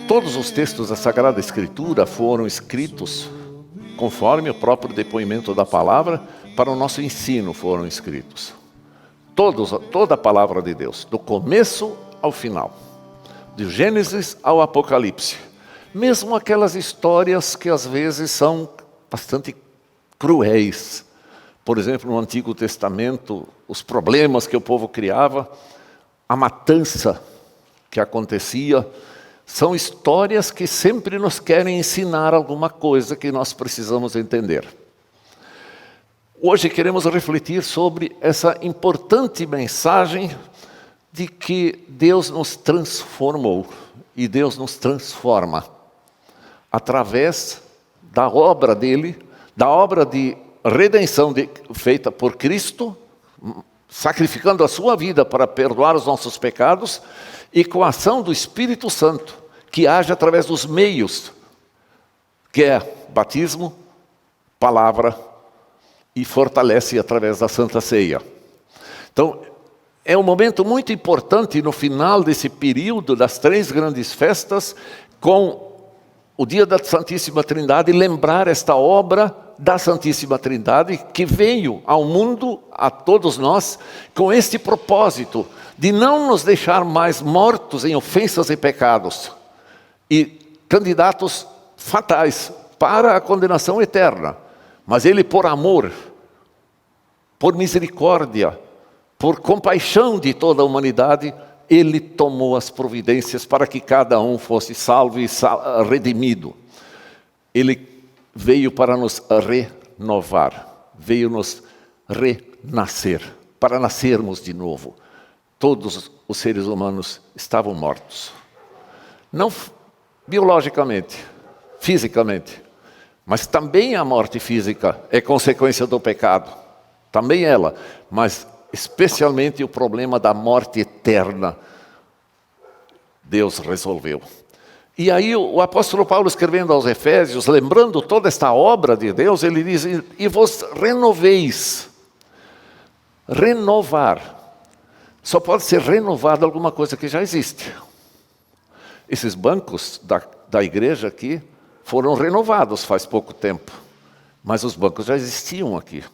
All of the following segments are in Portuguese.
Todos os textos da Sagrada Escritura foram escritos conforme o próprio depoimento da palavra, para o nosso ensino foram escritos. Toda a palavra de Deus, do começo ao final, de Gênesis ao Apocalipse. Mesmo aquelas histórias que às vezes são bastante cruéis. Por exemplo, no Antigo Testamento, os problemas que o povo criava, a matança que acontecia, são histórias que sempre nos querem ensinar alguma coisa que nós precisamos entender. Hoje queremos refletir sobre essa importante mensagem de que Deus nos transformou e Deus nos transforma através da obra dele, da obra de redenção feita por Cristo, sacrificando a sua vida para perdoar os nossos pecados, e com a ação do Espírito Santo, que age através dos meios, que é batismo, palavra, e fortalece através da Santa Ceia. Então, é um momento muito importante no final desse período das 3 grandes festas, com o dia da Santíssima Trindade, lembrar esta obra da Santíssima Trindade, que veio ao mundo, a todos nós, com este propósito, de não nos deixar mais mortos em ofensas e pecados, e candidatos fatais para a condenação eterna. Mas Ele, por amor, por misericórdia, por compaixão de toda a humanidade, Ele tomou as providências para que cada um fosse salvo e redimido. Ele veio para nos renovar, veio nos renascer, para nascermos de novo. Todos os seres humanos estavam mortos. Não biologicamente, fisicamente, mas também a morte física é consequência do pecado. Também ela, mas especialmente o problema da morte eterna, Deus resolveu. E aí o apóstolo Paulo, escrevendo aos Efésios, lembrando toda esta obra de Deus, ele diz: e vos renoveis. Renovar. Só pode ser renovado alguma coisa que já existe. Esses bancos da igreja aqui foram renovados faz pouco tempo. Mas os bancos já existiam aqui.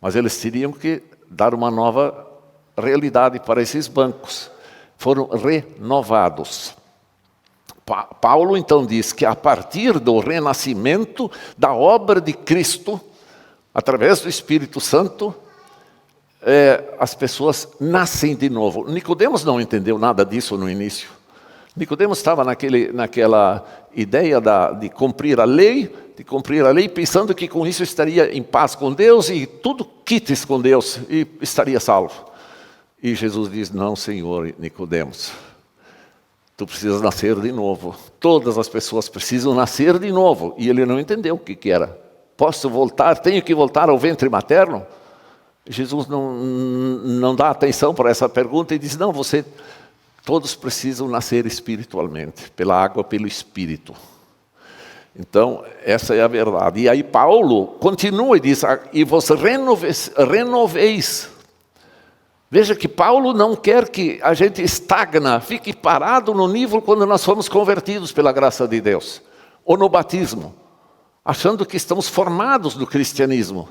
Mas eles teriam que dar uma nova realidade para esses bancos. Foram renovados. Paulo então diz que a partir do renascimento da obra de Cristo, através do Espírito Santo, as pessoas nascem de novo. Nicodemos não entendeu nada disso no início. Nicodemos estava naquela ideia de cumprir a lei, pensando que com isso estaria em paz com Deus e tudo quites com Deus e estaria salvo. E Jesus diz: não, Senhor Nicodemos, tu precisas nascer de novo. Todas as pessoas precisam nascer de novo. E ele não entendeu o que era. Posso voltar? Tenho que voltar ao ventre materno? Jesus não dá atenção para essa pergunta e diz: não, todos precisam nascer espiritualmente, pela água, pelo Espírito. Então, essa é a verdade. E aí Paulo continua e diz: e vos renoveis. Veja que Paulo não quer que a gente fique parado no nível quando nós fomos convertidos pela graça de Deus, ou no batismo, achando que estamos formados no cristianismo.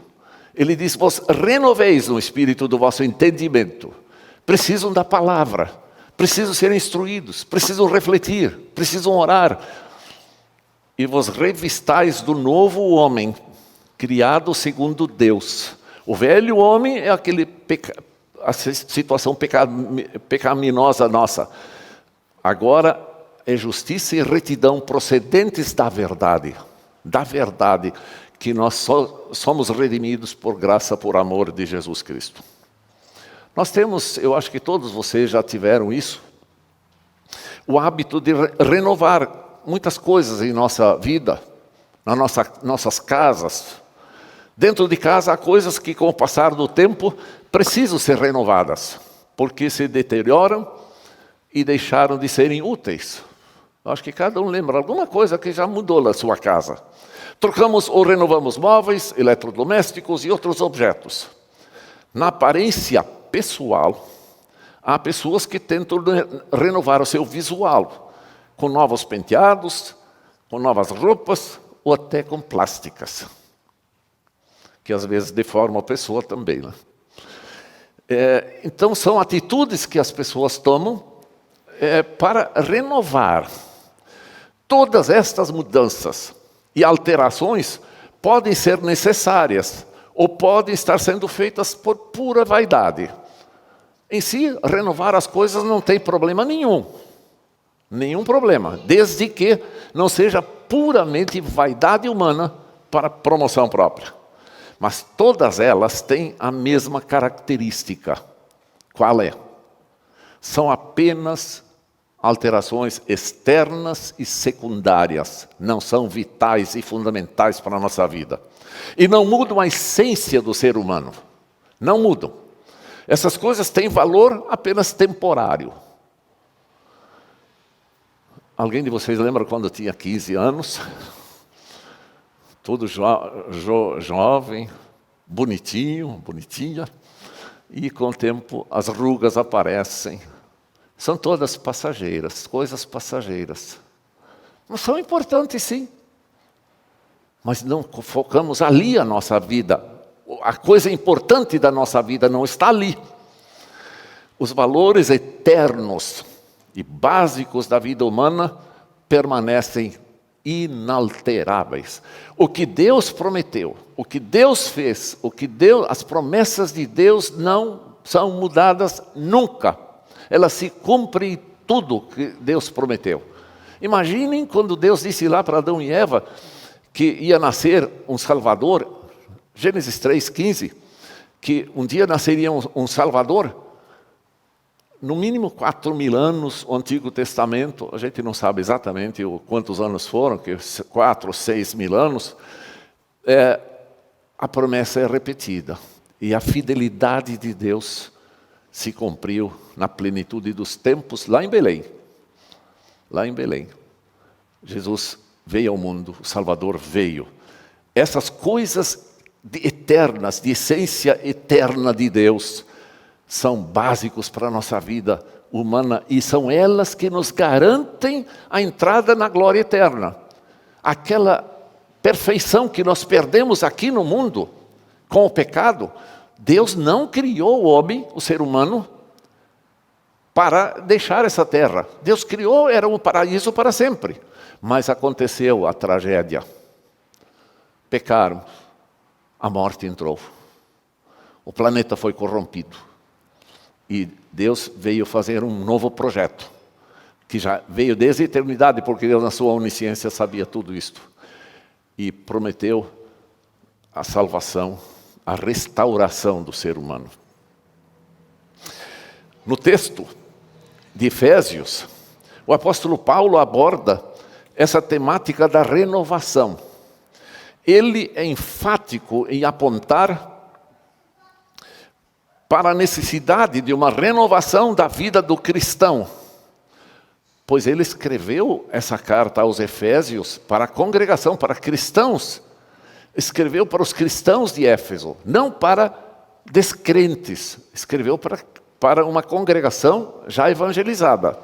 Ele diz: vos renoveis no espírito do vosso entendimento. Precisam da palavra, precisam ser instruídos, precisam refletir, precisam orar. E vos revistais do novo homem, criado segundo Deus. O velho homem é a situação pecaminosa nossa. Agora é justiça e retidão procedentes da verdade. Da verdade, que nós somos redimidos por graça, por amor de Jesus Cristo. Nós temos, eu acho que todos vocês já tiveram isso, o hábito de renovar muitas coisas em nossa vida, nas nossas casas. Dentro de casa há coisas que, com o passar do tempo, precisam ser renovadas, porque se deterioram e deixaram de serem úteis. Eu acho que cada um lembra alguma coisa que já mudou na sua casa. Trocamos ou renovamos móveis, eletrodomésticos e outros objetos. Na aparência pessoal, há pessoas que tentam renovar o seu visual. com novos penteados, com novas roupas ou até com plásticas, que às vezes deformam a pessoa também, né? Então são atitudes que as pessoas tomam para renovar. Todas estas mudanças e alterações podem ser necessárias ou podem estar sendo feitas por pura vaidade. Em si, renovar as coisas não tem problema nenhum. Nenhum problema, desde que não seja puramente vaidade humana para promoção própria. Mas todas elas têm a mesma característica. Qual é? São apenas alterações externas e secundárias. Não são vitais e fundamentais para a nossa vida. E não mudam a essência do ser humano. Não mudam. Essas coisas têm valor apenas temporário. Alguém de vocês lembra quando eu tinha 15 anos? Todo jovem, bonitinha. E com o tempo as rugas aparecem. São todas passageiras, coisas passageiras. Não são importantes, sim. Mas não focamos ali a nossa vida. A coisa importante da nossa vida não está ali. Os valores eternos e básicos da vida humana permanecem inalteráveis. O que Deus prometeu, o que Deus fez, as promessas de Deus não são mudadas nunca. Elas se cumprem tudo que Deus prometeu. Imaginem quando Deus disse lá para Adão e Eva que ia nascer um Salvador, Gênesis 3,15, que um dia nasceria um Salvador. No mínimo 4.000 anos, o Antigo Testamento, a gente não sabe exatamente quantos anos foram, que 4 ou 6.000 anos, a promessa é repetida. E a fidelidade de Deus se cumpriu na plenitude dos tempos, lá em Belém. Lá em Belém. Jesus veio ao mundo, o Salvador veio. Essas coisas eternas, de essência eterna de Deus, são básicos para a nossa vida humana e são elas que nos garantem a entrada na glória eterna. Aquela perfeição que nós perdemos aqui no mundo com o pecado, Deus não criou o homem, o ser humano, para deixar essa terra. Deus criou, era um paraíso para sempre. Mas aconteceu a tragédia. Pecaram, a morte entrou. O planeta foi corrompido. E Deus veio fazer um novo projeto, que já veio desde a eternidade, porque Deus na sua onisciência sabia tudo isto. E prometeu a salvação, a restauração do ser humano. No texto de Efésios, o apóstolo Paulo aborda essa temática da renovação. Ele é enfático em apontar para a necessidade de uma renovação da vida do cristão. Pois ele escreveu essa carta aos Efésios para a congregação, para cristãos. Escreveu para os cristãos de Éfeso, não para descrentes. Escreveu para uma congregação já evangelizada.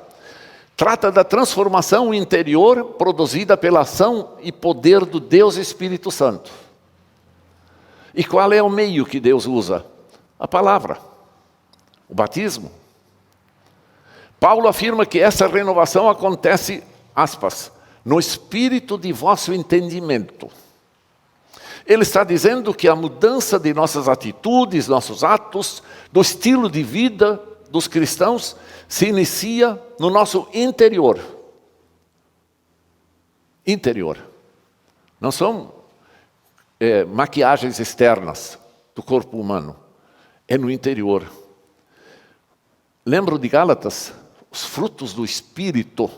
Trata da transformação interior produzida pela ação e poder do Deus Espírito Santo. E qual é o meio que Deus usa? A palavra, o batismo. Paulo afirma que essa renovação acontece, aspas, no espírito de vosso entendimento. Ele está dizendo que a mudança de nossas atitudes, nossos atos, do estilo de vida dos cristãos, se inicia no nosso interior. Interior. Não são maquiagens externas do corpo humano. É no interior. Lembram de Gálatas? Os frutos do Espírito.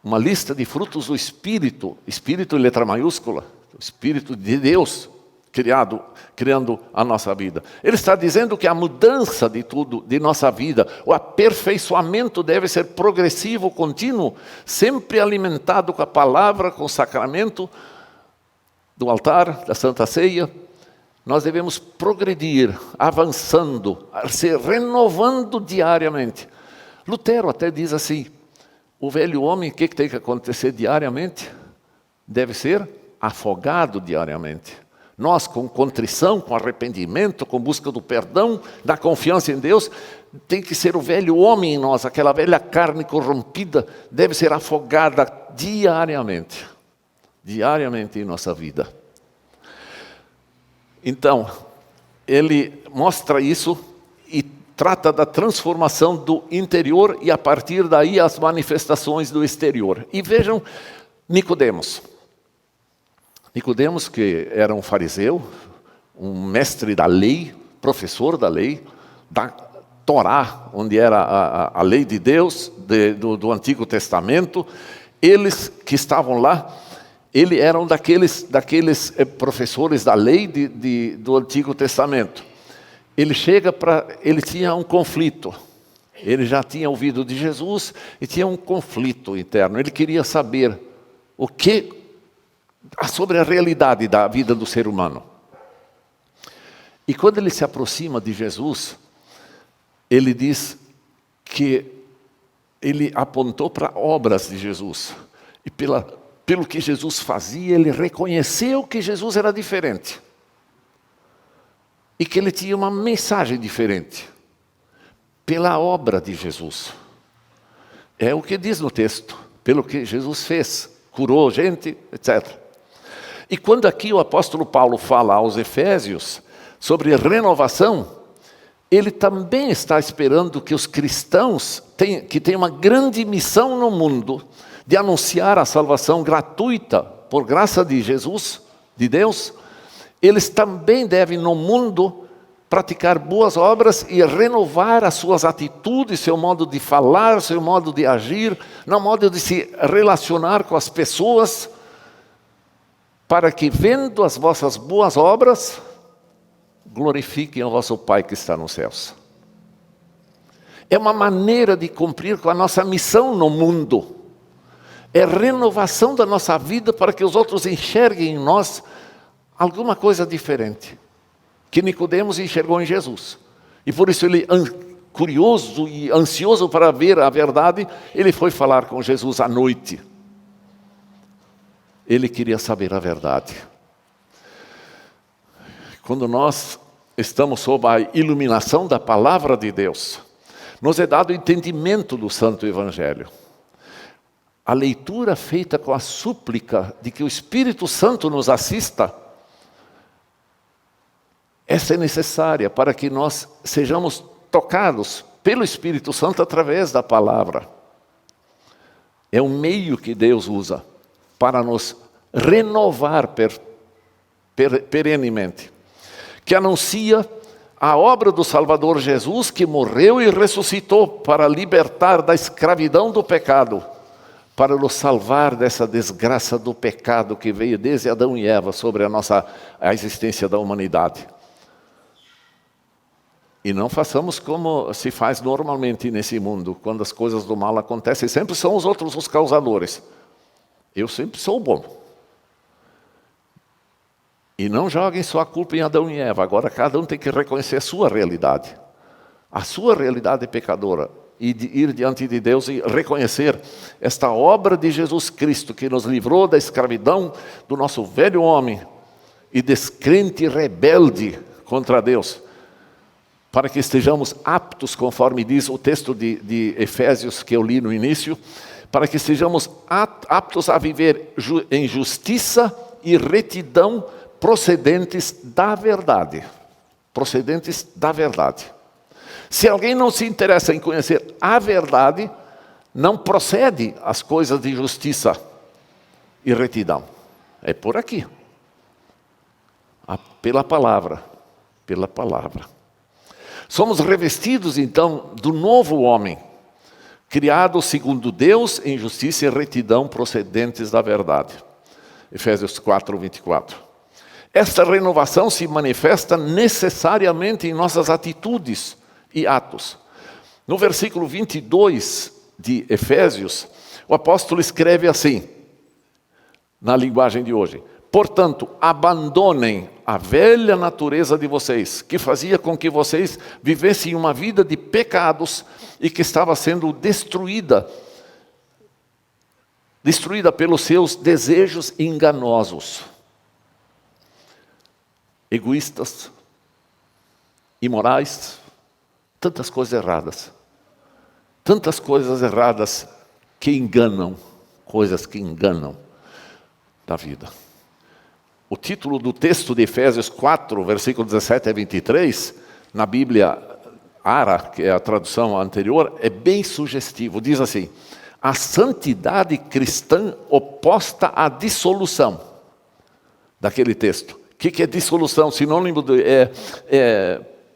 Uma lista de frutos do Espírito. Espírito em letra maiúscula. O Espírito de Deus criando a nossa vida. Ele está dizendo que a mudança de tudo, de nossa vida, o aperfeiçoamento deve ser progressivo, contínuo, sempre alimentado com a palavra, com o sacramento do altar, da Santa Ceia. Nós devemos progredir, avançando, se renovando diariamente. Lutero até diz assim, O velho homem, o que tem que acontecer diariamente? Deve ser afogado diariamente. Nós, com contrição, com arrependimento, com busca do perdão, da confiança em Deus, tem que ser o velho homem em nós, aquela velha carne corrompida, deve ser afogada diariamente. Diariamente em nossa vida. Então, ele mostra isso e trata da transformação do interior e a partir daí as manifestações do exterior. E vejam Nicodemos. Nicodemos, que era um fariseu, um mestre da lei, professor da lei, da Torá, onde era a lei de Deus, do Antigo Testamento. Eles que estavam lá, ele era um daqueles professores da lei do Antigo Testamento. Ele tinha um conflito. Ele já tinha ouvido de Jesus e tinha um conflito interno. Ele queria saber sobre a realidade da vida do ser humano. E quando ele se aproxima de Jesus, ele diz que ele apontou para obras de Jesus. E pelo que Jesus fazia, ele reconheceu que Jesus era diferente. E que ele tinha uma mensagem diferente. Pela obra de Jesus. É o que diz no texto. Pelo que Jesus fez. Curou gente, etc. E quando aqui o apóstolo Paulo fala aos Efésios sobre renovação, ele também está esperando que os cristãos, que têm uma grande missão no mundo, de anunciar a salvação gratuita, por graça de Jesus, de Deus, eles também devem no mundo praticar boas obras e renovar as suas atitudes, seu modo de falar, seu modo de agir, no modo de se relacionar com as pessoas, para que, vendo as vossas boas obras, glorifiquem o vosso Pai que está nos céus. É uma maneira de cumprir com a nossa missão no mundo. É renovação da nossa vida para que os outros enxerguem em nós alguma coisa diferente. Que Nicodemos enxergou em Jesus. E por isso ele, curioso e ansioso para ver a verdade, ele foi falar com Jesus à noite. Ele queria saber a verdade. Quando nós estamos sob a iluminação da palavra de Deus, nos é dado o entendimento do Santo Evangelho. A leitura feita com a súplica de que o Espírito Santo nos assista, essa é necessária para que nós sejamos tocados pelo Espírito Santo através da palavra. É um meio que Deus usa para nos renovar perenemente, que anuncia a obra do Salvador Jesus, que morreu e ressuscitou para libertar da escravidão do pecado, para nos salvar dessa desgraça do pecado que veio desde Adão e Eva sobre a existência da humanidade. E não façamos como se faz normalmente nesse mundo, quando as coisas do mal acontecem, sempre são os outros os causadores. Eu sempre sou bom. E não joguem sua culpa em Adão e Eva. Agora cada um tem que reconhecer a sua realidade. A sua realidade pecadora. E ir diante de Deus e reconhecer esta obra de Jesus Cristo, que nos livrou da escravidão do nosso velho homem e descrente e rebelde contra Deus, para que estejamos aptos, conforme diz o texto de Efésios que eu li no início, para que estejamos aptos a viver em justiça e retidão procedentes da verdade. Procedentes da verdade. Se alguém não se interessa em conhecer a verdade, não procede as coisas de justiça e retidão. É por aqui. Pela palavra. Pela palavra. Somos revestidos, então, do novo homem, criado segundo Deus em justiça e retidão procedentes da verdade. Efésios 4, 24. Esta renovação se manifesta necessariamente em nossas atitudes e atos. No versículo 22 de Efésios, o apóstolo escreve assim, na linguagem de hoje: portanto, abandonem a velha natureza de vocês, que fazia com que vocês vivessem uma vida de pecados e que estava sendo destruída destruída pelos seus desejos enganosos, egoístas, imorais, tantas coisas erradas. Tantas coisas erradas que enganam, coisas que enganam da vida. O título do texto de Efésios 4, versículo 17 a 23, na Bíblia Ara, que é a tradução anterior, é bem sugestivo. Diz assim: a santidade cristã oposta à dissolução. Daquele texto. O que é dissolução? Sinônimo de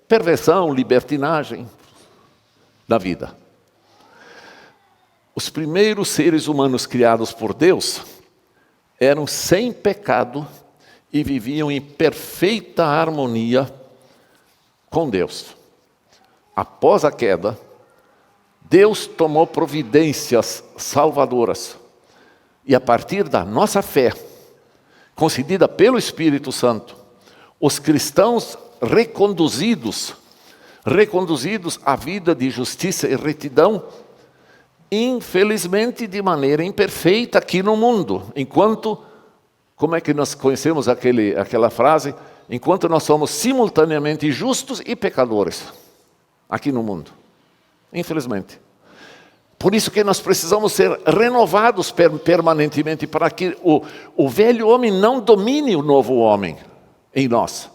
perversão, libertinagem da vida. Os primeiros seres humanos criados por Deus eram sem pecado e viviam em perfeita harmonia com Deus. Após a queda, Deus tomou providências salvadoras. E a partir da nossa fé, concedida pelo Espírito Santo, os cristãos reconduzidos à vida de justiça e retidão, infelizmente de maneira imperfeita aqui no mundo, enquanto, como é que nós conhecemos aquela frase? Enquanto nós somos simultaneamente justos e pecadores, aqui no mundo, infelizmente. Por isso que nós precisamos ser renovados permanentemente, para que o velho homem não domine o novo homem em nós.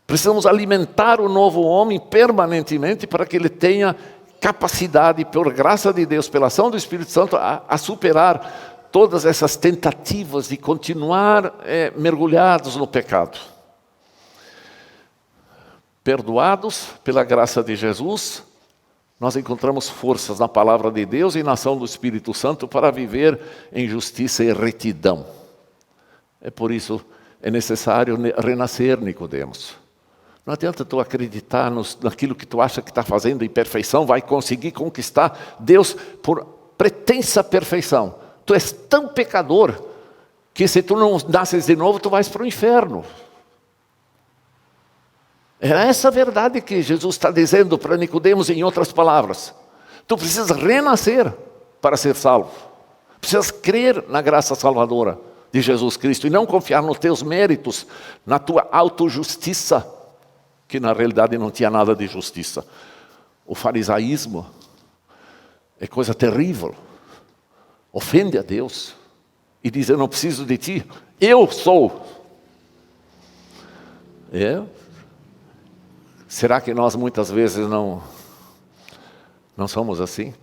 Precisamos alimentar o novo homem permanentemente, para que ele tenha capacidade, por graça de Deus, pela ação do Espírito Santo, a superar todas essas tentativas de continuar mergulhados no pecado. Perdoados pela graça de Jesus, nós encontramos forças na palavra de Deus e na ação do Espírito Santo para viver em justiça e retidão. É por isso é necessário renascer, Nicodemos. Não adianta tu acreditar naquilo que tu acha que está fazendo em perfeição, vai conseguir conquistar Deus por pretensa perfeição. Tu és tão pecador que se tu não nasces de novo, tu vais para o inferno. É essa a verdade que Jesus está dizendo para Nicodemos, em outras palavras. Tu precisas renascer para ser salvo. Precisas crer na graça salvadora de Jesus Cristo e não confiar nos teus méritos, na tua autojustiça, que na realidade não tinha nada de justiça. O farisaísmo é coisa terrível. Ofende a Deus e diz: eu não preciso de ti, eu sou. Será que nós muitas vezes não somos assim?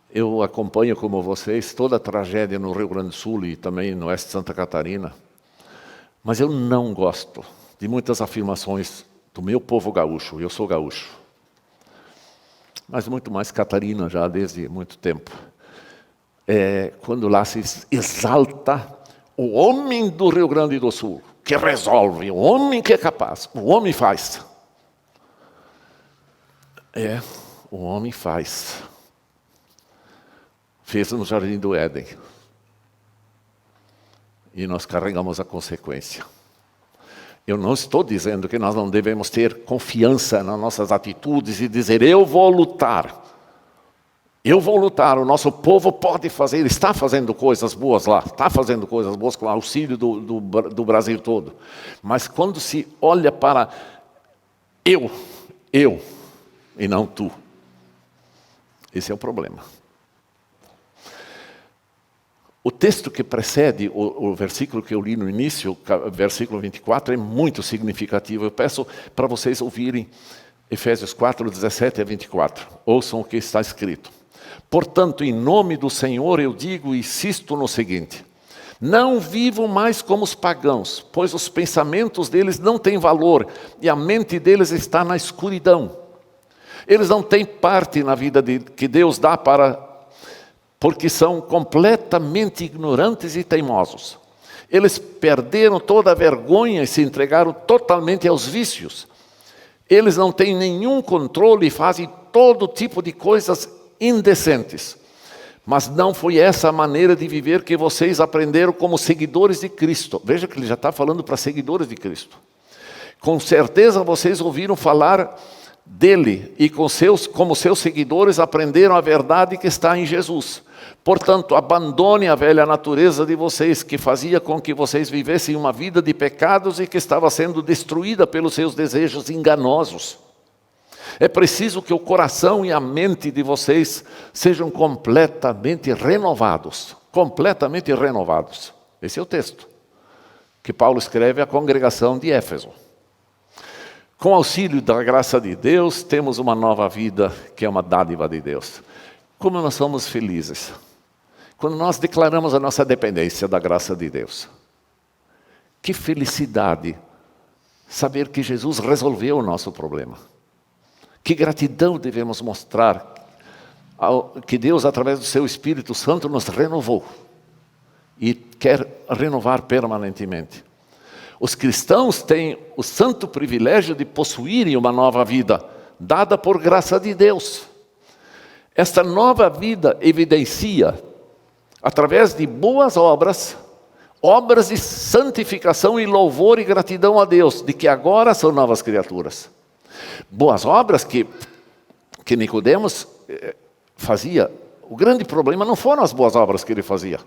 Eu acompanho, como vocês, toda a tragédia no Rio Grande do Sul e também no oeste de Santa Catarina. Mas eu não gosto de muitas afirmações do meu povo gaúcho. Eu sou gaúcho, mas muito mais Catarina já desde muito tempo. Quando lá se exalta o homem do Rio Grande do Sul, que resolve, o homem que é capaz, o homem faz. O homem faz. Fez no Jardim do Éden. E nós carregamos a consequência. Eu não estou dizendo que nós não devemos ter confiança nas nossas atitudes e dizer: eu vou lutar. Eu vou lutar, o nosso povo pode fazer, ele está fazendo coisas boas lá, está fazendo coisas boas com o auxílio do Brasil todo. Mas quando se olha para eu e não tu, esse é o problema. O texto que precede o versículo que eu li no início, versículo 24, é muito significativo. Eu peço para vocês ouvirem Efésios 4, 17 a 24. Ouçam o que está escrito. Portanto, em nome do Senhor eu digo e insisto no seguinte: não vivam mais como os pagãos, pois os pensamentos deles não têm valor e a mente deles está na escuridão. Eles não têm parte na vida que Deus dá porque são completamente ignorantes e teimosos. Eles perderam toda a vergonha e se entregaram totalmente aos vícios. Eles não têm nenhum controle e fazem todo tipo de coisas indecentes. Mas não foi essa a maneira de viver que vocês aprenderam como seguidores de Cristo. Veja que ele já está falando para seguidores de Cristo. Com certeza vocês ouviram falar dele e como seus seguidores aprenderam a verdade que está em Jesus. Portanto, abandone a velha natureza de vocês, que fazia com que vocês vivessem uma vida de pecados e que estava sendo destruída pelos seus desejos enganosos. É preciso que o coração e a mente de vocês sejam completamente renovados. Completamente renovados. Esse é o texto que Paulo escreve à congregação de Éfeso. Com auxílio da graça de Deus, temos uma nova vida que é uma dádiva de Deus. Como nós somos felizes quando nós declaramos a nossa dependência da graça de Deus. Que felicidade saber que Jesus resolveu o nosso problema. Que gratidão devemos mostrar que Deus, através do seu Espírito Santo, nos renovou e quer renovar permanentemente. Os cristãos têm o santo privilégio de possuírem uma nova vida, dada por graça de Deus. Esta nova vida evidencia, através de boas obras, obras de santificação e louvor e gratidão a Deus, de que agora são novas criaturas. Boas obras que Nicodemos fazia. O grande problema não foram as boas obras que ele fazia.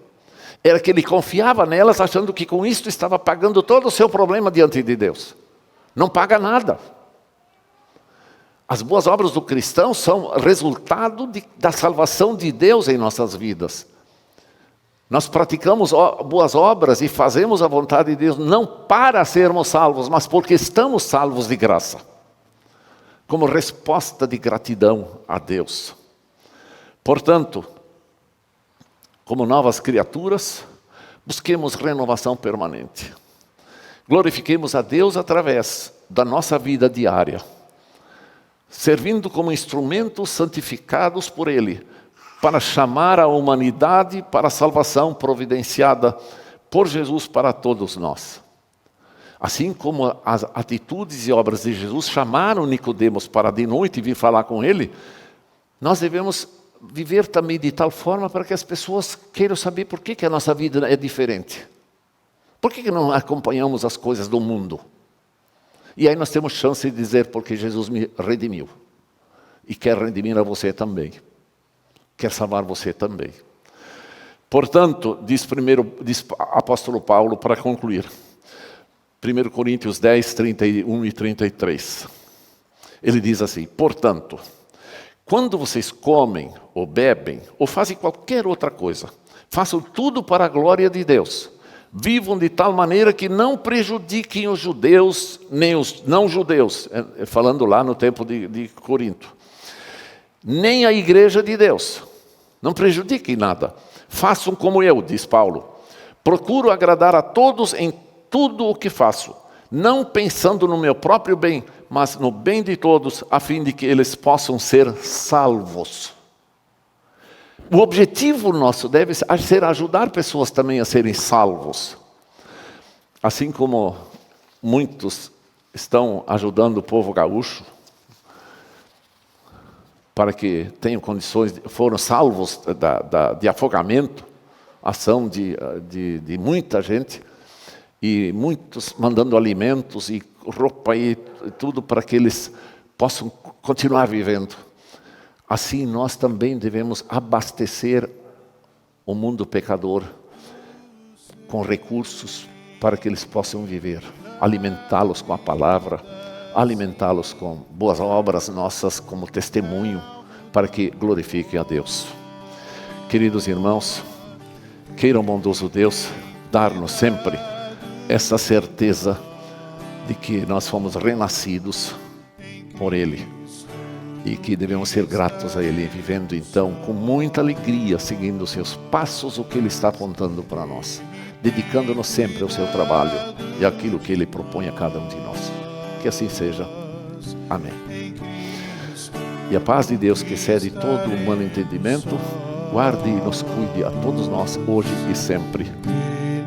Era que ele confiava nelas, achando que com isto estava pagando todo o seu problema diante de Deus. Não paga nada. As boas obras do cristão são resultado da salvação de Deus em nossas vidas. Nós praticamos boas obras e fazemos a vontade de Deus não para sermos salvos, mas porque estamos salvos de graça. Como resposta de gratidão a Deus. Portanto, como novas criaturas, busquemos renovação permanente. Glorifiquemos a Deus através da nossa vida diária, servindo como instrumentos santificados por Ele, para chamar a humanidade para a salvação providenciada por Jesus para todos nós. Assim como as atitudes e obras de Jesus chamaram Nicodemos para de noite vir falar com ele, nós devemos viver também de tal forma para que as pessoas queiram saber por que a nossa vida é diferente. Por que não acompanhamos as coisas do mundo? E aí nós temos chance de dizer, porque Jesus me redimiu. E quer redimir a você também. Quer salvar você também. Portanto, diz apóstolo Paulo, para concluir, 1 Coríntios 10, 31 e 33. Ele diz assim: portanto, quando vocês comem, ou bebem, ou fazem qualquer outra coisa, façam tudo para a glória de Deus. Vivam de tal maneira que não prejudiquem os judeus, nem os não-judeus, falando lá no tempo de Corinto, nem a igreja de Deus. Não prejudiquem nada. Façam como eu, diz Paulo. Procuro agradar a todos em tudo o que faço, não pensando no meu próprio bem, mas no bem de todos, a fim de que eles possam ser salvos. O objetivo nosso deve ser ajudar pessoas também a serem salvos. Assim como muitos estão ajudando o povo gaúcho, para que tenham condições, foram salvos de afogamento, ação de muita gente, e muitos mandando alimentos e roupa e tudo para que eles possam continuar vivendo. Assim nós também devemos abastecer o mundo pecador com recursos para que eles possam viver, alimentá-los com a palavra, alimentá-los com boas obras nossas como testemunho, para que glorifiquem a Deus. Queridos irmãos, queira o bondoso Deus dar-nos sempre essa certeza de que nós fomos renascidos por Ele e que devemos ser gratos a Ele, vivendo então com muita alegria, seguindo os seus passos, o que Ele está apontando para nós, dedicando-nos sempre ao seu trabalho e àquilo que Ele propõe a cada um de nós. Que assim seja. Amém. E a paz de Deus, que excede todo humano entendimento, guarde e nos cuide a todos nós, hoje e sempre.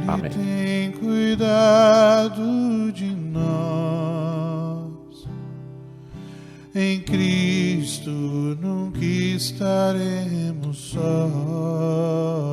Amém. Tem cuidado de nós, em Cristo nunca estaremos sós.